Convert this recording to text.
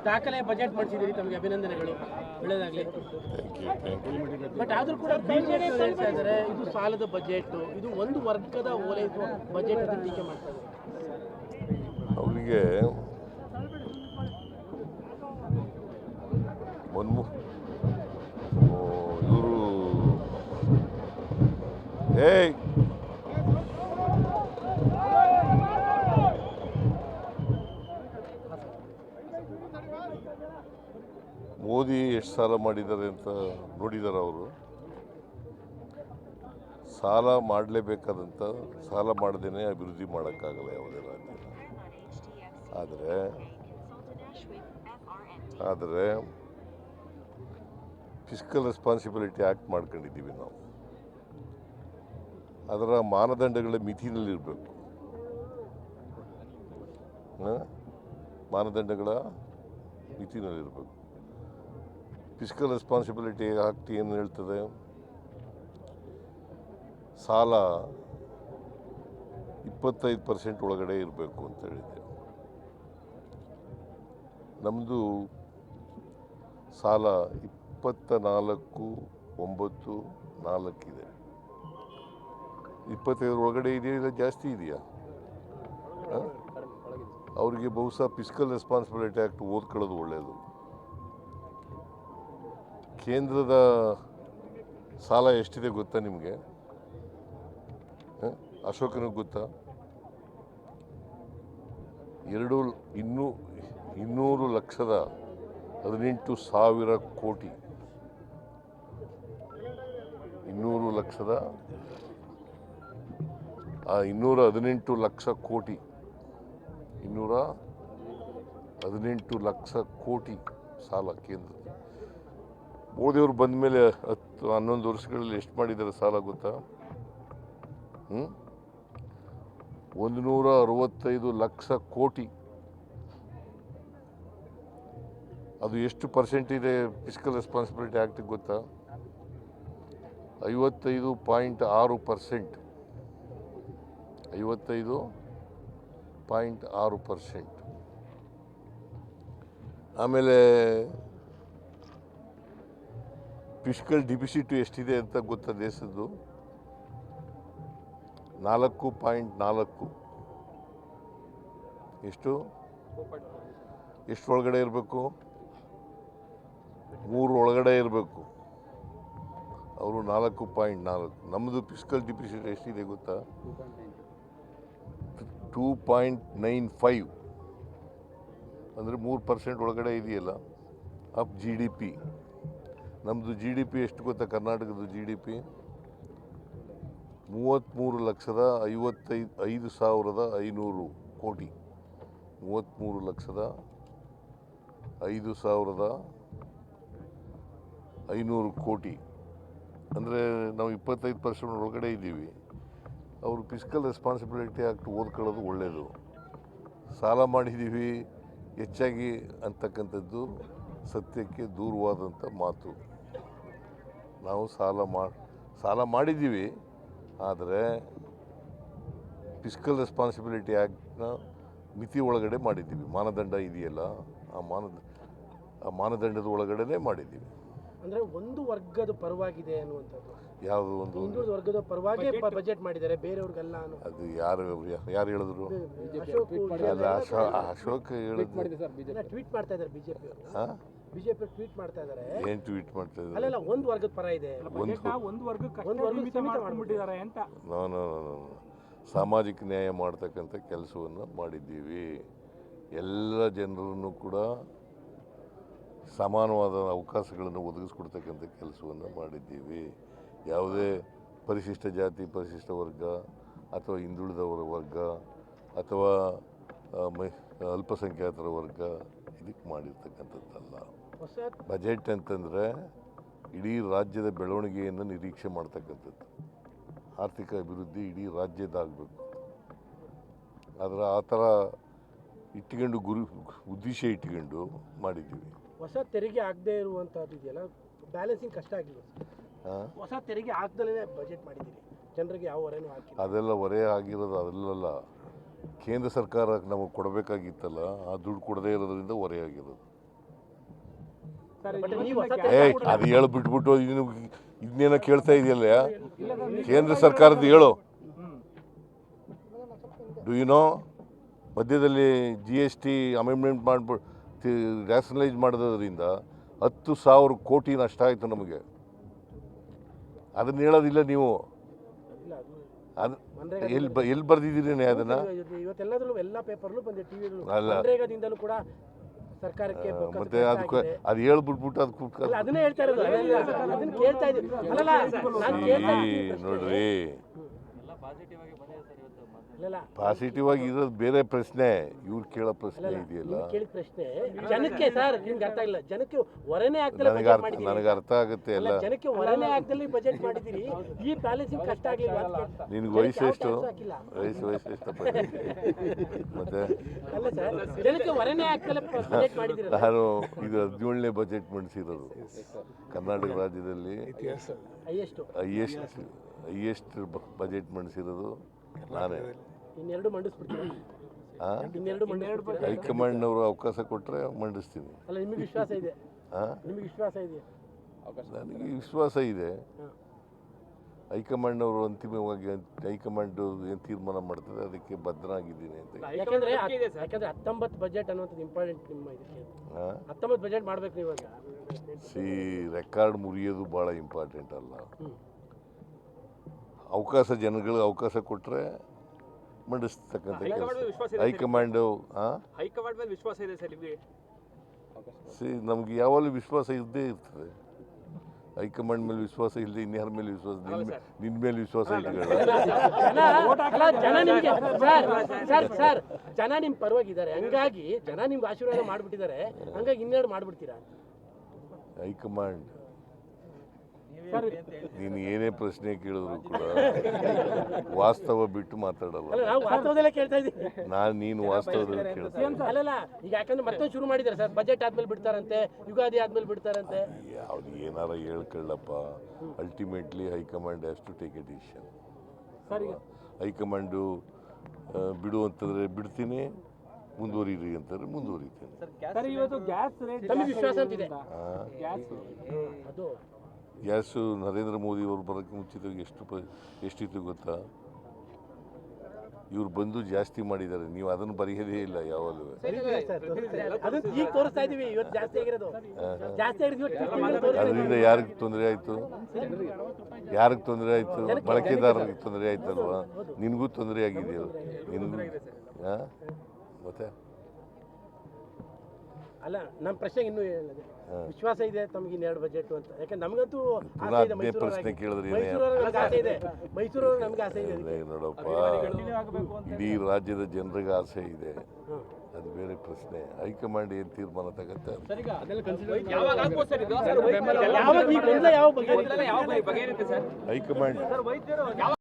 ದಾಖಲೆ ಬಜೆಟ್ ಮಾಡಿಸಿದ್ದೀರಿ, ತಮಗೆ ಅಭಿನಂದನೆಗಳು, ಒಳ್ಳೆಯದಾಗಲಿ. ಬಟ್ ಆದರೂ ಕೂಡ ಬಿಜೆಪಿ ಹೇಳ್ತಾ ಇದ್ದಾರೆ ಇದು ಸಾಲದ ಬಜೆಟ್, ಇದು ಒಂದು ವರ್ಗದ ಓಲೈಸುವ ಬಜೆಟ್ ಅಂತ ಟೀಕೆ ಮಾಡ್ತಾ ಇದ್ದಾರೆ. ಅವರಿಗೆ ಇವರು ಮೋದಿ ಎಷ್ಟು ಸಾಲ ಮಾಡಿದ್ದಾರೆ ಅಂತ ನೋಡಿದ್ದಾರೆ ಅವರು. ಸಾಲ ಮಾಡಲೇಬೇಕಾದಂಥ ಸಾಲ ಮಾಡದೇನೆ ಅಭಿವೃದ್ಧಿ ಮಾಡೋಕ್ಕಾಗಲ್ಲ ಯಾವುದೇ ರಾಜ್ಯ. ಆದರೆ ಫಿಸ್ಕಲ್ ರೆಸ್ಪಾನ್ಸಿಬಿಲಿಟಿ ಆ್ಯಕ್ಟ್ ಮಾಡ್ಕೊಂಡಿದ್ದೀವಿ ನಾವು. ಅದರ ಮಾನದಂಡಗಳ ಮಿತಿನಲ್ಲಿರಬೇಕು. ಮಾನದಂಡಗಳ ಮಿತಿನಲ್ಲಿರಬೇಕು. ಫಿಸ್ಕಲ್ ರೆಸ್ಪಾನ್ಸಿಬಿಲಿಟಿ ಆ್ಯಕ್ಟ್ ಏನು ಹೇಳ್ತದೆ, ಸಾಲ 25% ಒಳಗಡೆ ಇರಬೇಕು ಅಂತ ಹೇಳಿದೆ. ನಮ್ಮದು ಸಾಲ 24.94 ಇದೆ. 25 ಒಳಗಡೆ ಇದೆಯಾ ಇಲ್ಲ ಜಾಸ್ತಿ ಇದೆಯಾ? ಅವರಿಗೆ ಬಹುಶಃ ಫಿಸ್ಕಲ್ ರೆಸ್ಪಾನ್ಸಿಬಿಲಿಟಿ ಆ್ಯಕ್ಟ್ ಓದ್ಕೊಳ್ಳೋದು ಒಳ್ಳೆಯದು. ಕೇಂದ್ರದ ಸಾಲ ಎಷ್ಟಿದೆ ಗೊತ್ತಾ ನಿಮಗೆ? ಅಶೋಕನಿಗೆ ಗೊತ್ತಾ? 200,18,000 ಕೋಟಿ. 218 ಲಕ್ಷ ಕೋಟಿ. 218 ಲಕ್ಷ ಕೋಟಿ ಸಾಲ ಕೇಂದ್ರ. ಮೋದಿಯವರು ಬಂದ ಮೇಲೆ 10-11 ವರ್ಷಗಳಲ್ಲಿ ಎಷ್ಟು ಮಾಡಿದ್ದಾರೆ ಸಾಲ ಗೊತ್ತಾ? 165 ಲಕ್ಷ ಕೋಟಿ. ಅದು ಎಷ್ಟು ಪರ್ಸೆಂಟ್ ಇದೆ ಫಿಸ್ಕಲ್ ರೆಸ್ಪಾನ್ಸಿಬಿಲಿಟಿ ಆ್ಯಕ್ಟಿಗೆ ಗೊತ್ತಾ? 55.6%. 55.6%. ಆಮೇಲೆ ಫಿಸ್ಕಲ್ ಡಿಫಿಸಿಟ್ ಎಷ್ಟಿದೆ ಅಂತ ಗೊತ್ತಾ ದೇಶದ್ದು? 4.4. ಎಷ್ಟು ಒಳಗಡೆ ಇರಬೇಕು? 3 ಒಳಗಡೆ ಇರಬೇಕು. ಅವರು 4.4. ನಮ್ಮದು ಫಿಸ್ಕಲ್ ಡಿಫಿಸಿಟ್ ಎಷ್ಟಿದೆ ಗೊತ್ತಾ? 2.95. ಅಂದರೆ 3% ಒಳಗಡೆ ಇದೆಯಲ್ಲ ಆಫ್ GDP. ನಮ್ಮದು GDP ಎಷ್ಟು ಗೊತ್ತಾ? ಕರ್ನಾಟಕದ GDP 33,55,500 ಕೋಟಿ. 33,05,500 ಕೋಟಿ. ಅಂದರೆ ನಾವು 25% ಒಳಗಡೆ ಇದ್ದೀವಿ. ಅವರು ಫಿಸ್ಕಲ್ ರೆಸ್ಪಾನ್ಸಿಬಿಲಿಟಿ ಆ್ಯಕ್ಟ್ ಓದ್ಕೊಳ್ಳೋದು ಒಳ್ಳೆಯದು. ಸಾಲ ಮಾಡಿದ್ದೀವಿ ಹೆಚ್ಚಾಗಿ ಅಂತಕ್ಕಂಥದ್ದು ಸತ್ಯಕ್ಕೆ ದೂರವಾದಂಥ ಮಾತು. ನಾವು ಸಾಲ ಮಾಡಿದ್ದೀವಿ, ಆದರೆ ಫಿಸ್ಕಲ್ ರೆಸ್ಪಾನ್ಸಿಬಿಲಿಟಿ ಆ್ಯಕ್ಟ್ನ ಮಿತಿ ಒಳಗಡೆ ಮಾಡಿದ್ದೀವಿ. ಮಾನದಂಡ ಇದೆಯಲ್ಲ, ಆ ಮಾನದಂಡದ ಒಳಗಡೆ ಮಾಡಿದ್ದೀವಿ. ಅಂದರೆ ಒಂದು ವರ್ಗದ ಪರವಾಗಿದೆ ಅನ್ನುವಂಥದ್ದು. ಯಾವುದು ಒಂದು ಹಿಂದುಳಿದ ವರ್ಗದ ಪರವಾಗಿ ಬಜೆಟ್ ಮಾಡಿದ್ದಾರೆ, ಬೇರೆಯವ್ರಿಗೆಲ್ಲ. ಅದು ಯಾರು ಹೇಳಿದ್ರು? ಅಶೋಕ್ ಹೇಳಿದ್ರು. ಟ್ವೀಟ್ ಮಾಡ್ತಾ ಇದ್ದಾರೆ ಬಿಜೆಪಿ ಟ್ವೀಟ್ ಮಾಡ್ತಾ ಇದ್ದಾರೆ. ಏನು ಟ್ವೀಟ್ ಮಾಡ್ತಾ ಇದ್ದಾರೆ? ಅಲ್ಲ, ಒಂದು ವರ್ಗದ ಪರ ಇದೆ, ಒಂದು ವರ್ಗಕ್ಕೆ ಮಾಡ್ಕೊಂಡಿದ್ದಾರೆ ಅಂತ. ನಾನು ಸಾಮಾಜಿಕ ನ್ಯಾಯ ಮಾಡ್ತಕ್ಕಂಥ ಕೆಲಸವನ್ನು ಮಾಡಿದ್ದೀವಿ. ಎಲ್ಲ ಜನರನ್ನು ಕೂಡ ಸಮಾನವಾದ ಅವಕಾಶಗಳನ್ನು ಒದಗಿಸ್ಕೊಡ್ತಕ್ಕಂಥ ಕೆಲಸವನ್ನು ಮಾಡಿದ್ದೀವಿ. ಯಾವುದೇ ಪರಿಶಿಷ್ಟ ಜಾತಿ, ಪರಿಶಿಷ್ಟ ವರ್ಗ ಅಥವಾ ಹಿಂದುಳಿದವರ ವರ್ಗ ಅಥವಾ ಅಲ್ಪಸಂಖ್ಯಾತರ ವರ್ಗ ಇದಕ್ಕೆ ಮಾಡಿರ್ತಕ್ಕಂಥದ್ದಲ್ಲ. ಬಜೆಟ್ ಅಂತಂದರೆ ಇಡೀ ರಾಜ್ಯದ ಬೆಳವಣಿಗೆಯನ್ನು ನಿರೀಕ್ಷೆ ಮಾಡ್ತಕ್ಕಂಥದ್ದು. ಆರ್ಥಿಕ ಅಭಿವೃದ್ಧಿ ಇಡೀ ರಾಜ್ಯದಾಗಬೇಕು. ಆದರೆ ಆ ಥರ ಇಟ್ಕೊಂಡು ಉದ್ದೇಶ ಇಟ್ಕೊಂಡು ಮಾಡಿದ್ದೀವಿ. ಹೊಸ ತೆರಿಗೆ ಆಗದೆ ಇರುವಂಥದ್ದು ಇದೆಯಲ್ಲ, ಬ್ಯಾಲೆನ್ಸಿಂಗ್ ಕಷ್ಟ ಆಗಿಲ್ಲ. ಹೊಸ ತೆರಿಗೆ ಹಾಕ್ದಲೇ ಬಜೆಟ್ ಮಾಡಿದ್ದೀರಿ, ಜನರಿಗೆ ಯಾವ ಹೊರೆನೂ ಹಾಕಿಲ್ಲ. ಅದೆಲ್ಲ ಹೊರೆ ಆಗಿರೋದು ಅದೆಲ್ಲ ಕೇಂದ್ರ ಸರ್ಕಾರ ನಮಗೆ ಕೊಡಬೇಕಾಗಿತ್ತಲ್ಲ, ಆ ದುಡ್ಡು ಕೊಡದೇ ಇರೋದ್ರಿಂದ ಹೊರೆ ಆಗಿರೋದು. ಬಟ್ ನೀವು ಅದು ಹೇಳು ಬಿಟ್ಬಿಟ್ಟು ಇನ್ನೇನೋ ಕೇಳ್ತಾ ಇದೆಯಲ್ಲ ಕೇಂದ್ರ ಸರ್ಕಾರದ್ದು ಹೇಳು. ಡು ಯು ನೋ ಮಧ್ಯದಲ್ಲಿ GST ಅಮೆಂಡ್ಮೆಂಟ್ ಮಾಡ್ಬಿಟ್ಟು ರ್ಯಾಷನಲೈಸ್ ಮಾಡೋದ್ರಿಂದ 10,000 ಕೋಟಿ ನಷ್ಟ ಆಯಿತು ನಮಗೆ. ಅದನ್ನ ಹೇಳೋದಿಲ್ಲ ನೀವು. ಅದು ಎಲ್ಲಿ ಬರ್ದಿದ್ದೀರಿ ಅದನ್ನು? ಇವತ್ತೆಲ್ಲದರಲ್ಲೂ ಎಲ್ಲ ಪೇಪರ್ಲು ಬಂದಿದೆ, ಟಿವಿಗಳು. ಅಲ್ಲ. ಮನ್ರೇಗಾದಿಂದಲೂ ಕೂಡ ಸರ್ಕಾರಕ್ಕೆ ಮತ್ತೆ ಅದಕ್ಕೆ ಅದು ಹೇಳ್ಬಿಟ್ಬಿಟ್ಟು ಅದು ಕೂತ್ಕೊಂಡು ಅದನ್ನೇ ಹೇಳ್ತಾ ಇರೋದು. ಅದನ್ನ ಕೇಳ್ತಾ ಇದ್ದೀವಿ. ಅಲ್ಲಲ್ಲ ನಾನು ಕೇಳ್ತಾ ನೋಡ್ರಿ, ಅಲ್ಲಲ್ಲ ಪಾಸಿಟಿವ್ ಆಗಿ ಇರೋದು ಬೇರೆ ಪ್ರಶ್ನೆ, ಇವ್ರು ಕೇಳೋ ಪ್ರಶ್ನೆ ಇದೆಯಲ್ಲ. ನೀವು ಕೇಳಿದ ಪ್ರಶ್ನೆ ಜನಕ್ಕೆ ಸರ್ ನಿಮ್ಗೆ ಅರ್ಥ ಇಲ್ಲ. ಜನಕ್ಕೆ ಹೊರನೇ ಆಗ್ದಲೇ ಬಜೆಟ್ ಮಾಡಿದ್ದೀರಿ. ನನಗೆ ಅರ್ಥ ಆಗುತ್ತೆ ಎಲ್ಲ. ಜನಕ್ಕೆ ಹೊರನೇ ಆಗ್ದಲ್ಲಿ ಬಜೆಟ್ ಮಾಡಿದ್ದೀರಿ. ಈ ಬ್ಯಾಲೆನ್ಸಿಂಗ್ ಕಷ್ಟ ಆಗಲಿಲ್ಲ. ನಿನ್ಗೆ ವಯಸ್ಸು ಎಷ್ಟು? ವಯಸ್ಸು ಎಷ್ಟಪ್ಪ? ಮತ್ತೆ ಅಲ್ಲ ಸರ್, ಜನಕ್ಕೆ ಹೊರನೇ ಆಗ್ದಲೇ ಬಜೆಟ್ ಮಾಡಿದ್ದೀರಿ. ನಾನು ಇದು 17ನೇ ಬಜೆಟ್ ಮಂಡಿಸಿರೋದು ಕರ್ನಾಟಕ ರಾಜ್ಯದಲ್ಲಿ. ಹೈಯೆಸ್ಟ್ ಬಜೆಟ್ ಮಂಡಿಸಿರೋದು ನಾನೇ. ಇನ್ನೆರಡು ಮಂಡಿಸ್ಬಿಡ್ತೀನಿ. ಹೈಕಮಾಂಡ್ನವರು ಅವಕಾಶ ಕೊಟ್ಟರೆ ಮಂಡಿಸ್ತೀನಿ. ಅಲ್ಲ, ನಿಮಗೆ ವಿಶ್ವಾಸ ಇದೆ? ನಿಮಗೆ ವಿಶ್ವಾಸ ಇದೆ? ನನಗೆ ವಿಶ್ವಾಸ ಇದೆ. ಹೈಕಮಾಂಡ್ನವರು ಅಂತಿಮವಾಗಿ ಹೈಕಮಾಂಡ್ ಏನು ತೀರ್ಮಾನ ಮಾಡ್ತದೆ ಅದಕ್ಕೆ ಬದ್ಧನಾಗಿದ್ದೀನಿ ಅಂತ. ಯಾಕಂದ್ರೆ 19 ಬಜೆಟ್ ಅನ್ನೋದು ಇಂಪಾರ್ಟೆಂಟ್ ನಿಮ್ಮ ಇದಕ್ಕೆ. 19 ಬಜೆಟ್ ಮಾಡ್ಬೇಕು ಇವಾಗ. ರೆಕಾರ್ಡ್ ಮುರಿಯೋದು ಭಾಳ ಇಂಪಾರ್ಟೆಂಟ್ ಅಲ್ಲ. ಅವಕಾಶ ಜನಗಳಿಗೆ ಅವಕಾಶ ಕೊಟ್ಟರೆ ಮಂಡಿಸ್ತಕ್ಕಂಥ ಹೈಕಮಾಂಡು. ಹೈಕಮಾಂಡ್ ಮೇಲೆ ವಿಶ್ವಾಸ ಇದೆ ಸರ್ ನಿಮಗೆ? ನಮ್ಗೆ ಯಾವಾಗಲೂ ವಿಶ್ವಾಸ ಇದ್ದೇ ಇರ್ತದೆ. ಹೈಕಮಾಂಡ್ ಮೇಲೆ ವಿಶ್ವಾಸ ಇಲ್ಲದೆ ಇನ್ಯಾರ ಮೇಲೆ ವಿಶ್ವಾಸ? ನಿನ್ನ ಮೇಲೆ ವಿಶ್ವಾಸ ಇಟ್ಕೊಳ್ಳ. ಜನ ನಿಮ್ ಪರವಾಗಿದ್ದಾರೆ, ಹಂಗಾಗಿ ಜನ ನಿಮ್ಗೆ ಆಶೀರ್ವಾದ ಮಾಡ್ಬಿಟ್ಟಿದ್ದಾರೆ, ಹಂಗಾಗಿ ಇನ್ನೆರಡು ಮಾಡ್ಬಿಡ್ತೀರಾ? ಹೈಕಮಾಂಡ್ ನೀನು ಏನೇ ಪ್ರಶ್ನೆ ಕೇಳಿದ್ರು ಕೂಡ ವಾಸ್ತವ ಬಿಟ್ಟು ಮಾತಾಡಲ್ಲ. ನಾವು ವಾಸ್ತವದಲ್ಲೇ ಕೇಳ್ತಾ ಇದ್ದೀವಿ. ನೀನು ವಾಸ್ತವದಲ್ಲಿ ಕೇಳ್ತೀನಿ. ಅಲ್ಲಲ್ಲ, ಈಗ ಯಾಕಂದ್ರೆ ಮತ್ತೊಂದು ಶುರು ಮಾಡಿದ್ದಾರೆ ಸರ್, ಬಜೆಟ್ ಆದ್ಮೇಲೆ ಬಿಡ್ತಾರಂತೆ, ಯುಗಾದಿ ಆದ್ಮೇಲೆ ಬಿಡ್ತಾರಂತೆ. ಅವ್ರು ಏನಾರ ಹೇಳ್ಕೊಳ್ಳಪ್ಪ. Ultimately high command has to take a decision. High command ಬಿಡು ಅಂತಂದ್ರೆ ಬಿಡ್ತೀನಿ, ಮುಂದುವರಿರಿ ಅಂತಾರೆ ಮುಂದುವರಿತೀನಿ. ವಿಶ್ವಾಸ ಅಂತಿದೆ. ಗ್ಯಾಸು ನರೇಂದ್ರ ಮೋದಿ ಅವರು ಬರೋಕ್ಕೆ ಮುಂಚಿತವಾಗಿ ಎಷ್ಟಿತ್ತು ಗೊತ್ತಾ? ಇವ್ರು ಬಂದು ಜಾಸ್ತಿ ಮಾಡಿದ್ದಾರೆ, ನೀವು ಅದನ್ನು ಬರೆಯೋದೇ ಇಲ್ಲ ಯಾವಾಗಲೂ. ಈಗ ತೋರಿಸ್ತಾ ಇದೀವಿ, ಇವತ್ತು ಜಾಸ್ತಿ ಆಗಿರೋದು. ಅದರಿಂದ ಯಾರಿಗೆ ತೊಂದರೆ ಆಯಿತು? ಯಾರಿಗೆ ತೊಂದರೆ ಆಯಿತು? ಬಳಕೆದಾರರಿಗೆ ತೊಂದರೆ ಆಯ್ತಲ್ವಾ? ನಿನಗೂ ತೊಂದರೆ ಆಗಿದೆಯಲ್ಲ ನಿನಗೂ. ಮತ್ತೆ ಅಲ್ಲ, ನಮ್ಮ ಪ್ರಶ್ನೆ ಇನ್ನೂ ಹೇಳಿದೆ, ವಿಶ್ವಾಸ ಇದೆ ತಮಗೆ ಇನ್ನೆರಡು ಬಜೆಟ್ ಅಂತ. ಯಾಕಂದ್ರೆ ನಮಗಂತೂ ಪ್ರಶ್ನೆ ಕೇಳಿದ್ರೆ ಆಸೆ ಇದೆ, ಮೈಸೂರವ್ರಿಗೆ ನಮ್ಗೆ ಆಸೆ ಇದೆ. ನೋಡಪ್ಪ, ಇಡೀ ರಾಜ್ಯದ ಜನರಿಗೆ ಆಸೆ ಇದೆ, ಅದು ಬೇರೆ ಪ್ರಶ್ನೆ. ಹೈಕಮಾಂಡ್ ಏನು ತೀರ್ಮಾನ ತಗತ್ತೆ ಹೈಕಮಾಂಡ್